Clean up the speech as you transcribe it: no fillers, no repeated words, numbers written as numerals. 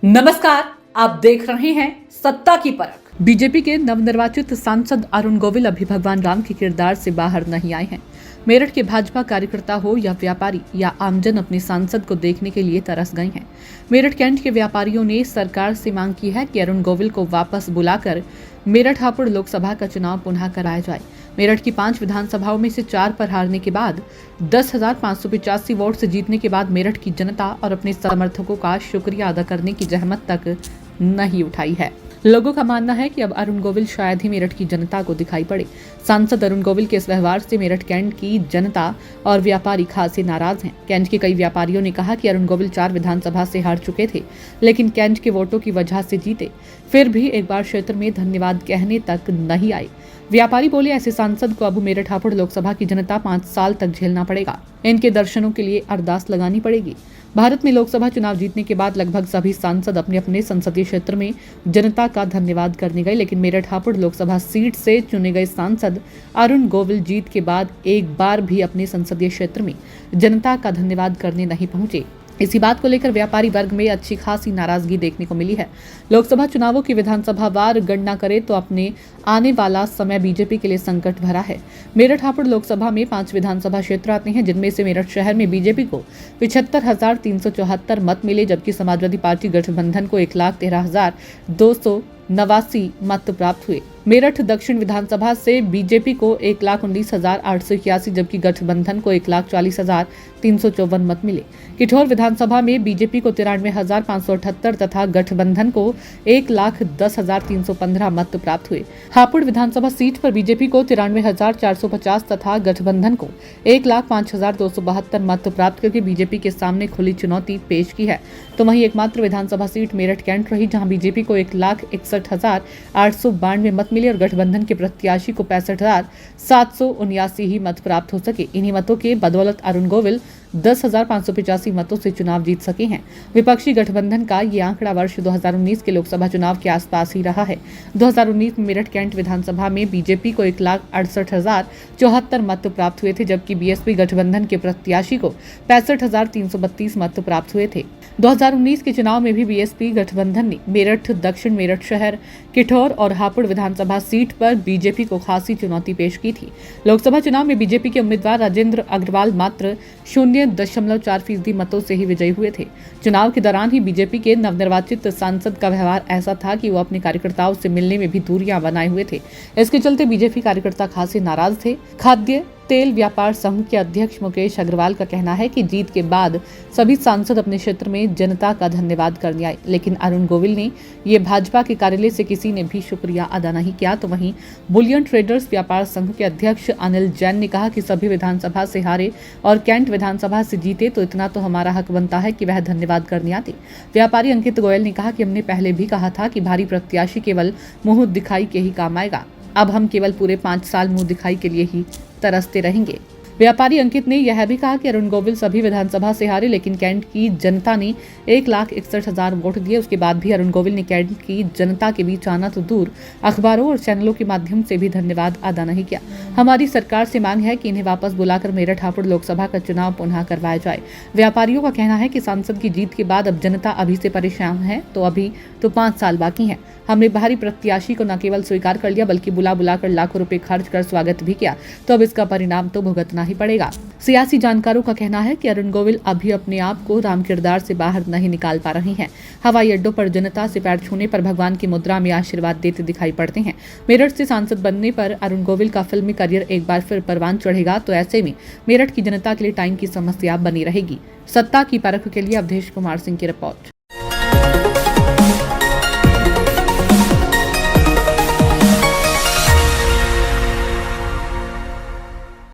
नमस्कार, आप देख रहे हैं सत्ता की परख। बीजेपी के नवनिर्वाचित सांसद अरुण गोविल अभी भगवान राम के किरदार से बाहर नहीं आए हैं। मेरठ के भाजपा कार्यकर्ता हो या व्यापारी या आमजन अपने सांसद को देखने के लिए तरस गए हैं। मेरठ कैंट के व्यापारियों ने सरकार से मांग की है कि अरुण गोविल को वापस बुलाकर मेरठ हापुड़ लोकसभा का चुनाव पुनः कराया जाए। मेरठ की 5 विधानसभाओं में से 4 पर हारने के बाद 10,585 वोट से जीतने के बाद मेरठ की जनता और अपने समर्थकों का शुक्रिया अदा करने की जहमत तक नहीं उठाई है। लोगों का मानना है कि अब अरुण गोविल शायद ही मेरठ की जनता को दिखाई पड़े। सांसद अरुण गोविल के इस व्यवहार से मेरठ कैंट की जनता और व्यापारी खासे नाराज हैं। कैंट के कई व्यापारियों ने कहा कि अरुण गोविल 4 विधानसभा से हार चुके थे, लेकिन कैंट के वोटों की वजह से जीते, फिर भी एक बार क्षेत्र में धन्यवाद कहने तक नहीं आए। व्यापारी बोले, ऐसे सांसद को अब मेरठ हापुड़ लोकसभा की जनता 5 साल तक झेलना पड़ेगा। इनके दर्शनों के लिए अरदास लगानी पड़ेगी। भारत में लोकसभा चुनाव जीतने के बाद लगभग सभी सांसद अपने अपने संसदीय क्षेत्र में जनता का धन्यवाद करने गए, लेकिन मेरठ हापुड़ लोकसभा सीट से चुने गए सांसद अरुण गोविल जीत के बाद एक बार भी अपने संसदीय क्षेत्र में जनता का धन्यवाद करने नहीं पहुंचे। इसी बात को लेकर व्यापारी वर्ग में अच्छी खासी नाराजगी देखने को मिली है। लोकसभा चुनावों की विधानसभावार गणना करें तो अपने आने वाला समय बीजेपी के लिए संकट भरा है। मेरठ हापुड़ लोकसभा में 5 विधानसभा क्षेत्र आते हैं, जिनमें से मेरठ शहर में बीजेपी को 75,374 मत मिले, जबकि समाजवादी पार्टी गठबंधन को 1,13,289 मत प्राप्त हुए। मेरठ दक्षिण विधानसभा से बीजेपी को 1,19,881, जबकि गठबंधन को 1,40,354 मत मिले। किठौर विधानसभा में बीजेपी को 93,578 तथा गठबंधन को 1,10,315 मत प्राप्त हुए। हापुड़ विधानसभा सीट पर बीजेपी को 93,450 तथा गठबंधन को 1,05,272 मत प्राप्त करके बीजेपी के सामने खुली चुनौती पेश की है। तो वहीं एकमात्र विधानसभा सीट मेरठ कैंट रही, जहां बीजेपी को 1,61,892 मत मिले और गठबंधन के प्रत्याशी को 65,779 ही मत प्राप्त हो सके। इन्हीं मतों के बदौलत अरुण गोविल 10,585 मतों से चुनाव जीत सके हैं। विपक्षी गठबंधन का ये आंकड़ा वर्ष 2019 के लोकसभा चुनाव के आसपास ही रहा है। 2019 में मेरठ कैंट विधानसभा में बीजेपी को 1,68,074 मत प्राप्त हुए थे, जबकि बीएसपी गठबंधन के प्रत्याशी को 65,332 मत प्राप्त हुए थे। 2019 के चुनाव में भी बीएसपी गठबंधन ने मेरठ दक्षिण, मेरठ शहर, किठौर और हापुड़ विधानसभा सीट पर बीजेपी को खासी चुनौती पेश की थी। लोकसभा चुनाव में बीजेपी के उम्मीदवार राजेंद्र अग्रवाल मात्र 0.4% मतों से ही विजयी हुए थे। चुनाव के दौरान ही बीजेपी के नवनिर्वाचित सांसद का व्यवहार ऐसा था कि वो अपने कार्यकर्ताओं से मिलने में भी दूरियां बनाए हुए थे। इसके चलते बीजेपी कार्यकर्ता खासे नाराज थे। खाद्य तेल व्यापार संघ के अध्यक्ष मुकेश अग्रवाल का कहना है कि जीत के बाद सभी सांसद अपने क्षेत्र में जनता का धन्यवाद करने आए, लेकिन अरुण गोविल ने ये भाजपा के कार्यालय से किसी ने भी शुक्रिया अदा नहीं किया। तो वहीं बुलियन ट्रेडर्स व्यापार संघ के अध्यक्ष अनिल जैन ने कहा कि सभी विधानसभा से हारे और कैंट विधानसभा से जीते तो इतना तो हमारा हक बनता है कि वह धन्यवाद करने आते। व्यापारी अंकित गोयल ने कहा कि हमने पहले भी कहा था कि भारी प्रत्याशी केवल मुंह दिखाई के ही काम आएगा। अब हम केवल पूरे 5 साल मुंह दिखाई के लिए ही तरसते रहेंगे। व्यापारी अंकित ने यह भी कहा कि अरुण गोविल सभी विधानसभा से हारे, लेकिन कैंट की जनता ने 1,61,000 वोट दिए। उसके बाद भी अरुण गोविल ने कैंट की जनता के बीच आना तो दूर, अखबारों और चैनलों के माध्यम से भी धन्यवाद अदा नहीं किया। हमारी सरकार से मांग है कि इन्हें वापस बुलाकर मेरठ हापुड़ लोकसभा का चुनाव पुनः करवाया जाए। व्यापारियों का कहना है कि सांसद की जीत के बाद अब जनता अभी से परेशान है, तो अभी तो 5 साल बाकी हैं। हमने बाहरी प्रत्याशी को न केवल स्वीकार कर लिया, बल्कि बुलाकर लाखों रुपए खर्च कर स्वागत भी किया, तो अब इसका परिणाम तो भुगतना ही पड़ेगा। सियासी जानकारों का कहना है कि अरुण गोविल अभी अपने आप को राम किरदार से बाहर नहीं निकाल पा रहे हैं। हवाई अड्डों पर जनता से पैर छूने पर भगवान की मुद्रा में आशीर्वाद देते दिखाई पड़ते हैं। मेरठ से सांसद बनने पर अरुण गोविल का फिल्मी करियर एक बार फिर परवान चढ़ेगा, तो ऐसे में मेरठ की जनता के लिए टाइम की समस्या बनी रहेगी। सत्ता की परख के लिए अवधेश कुमार सिंह की रिपोर्ट।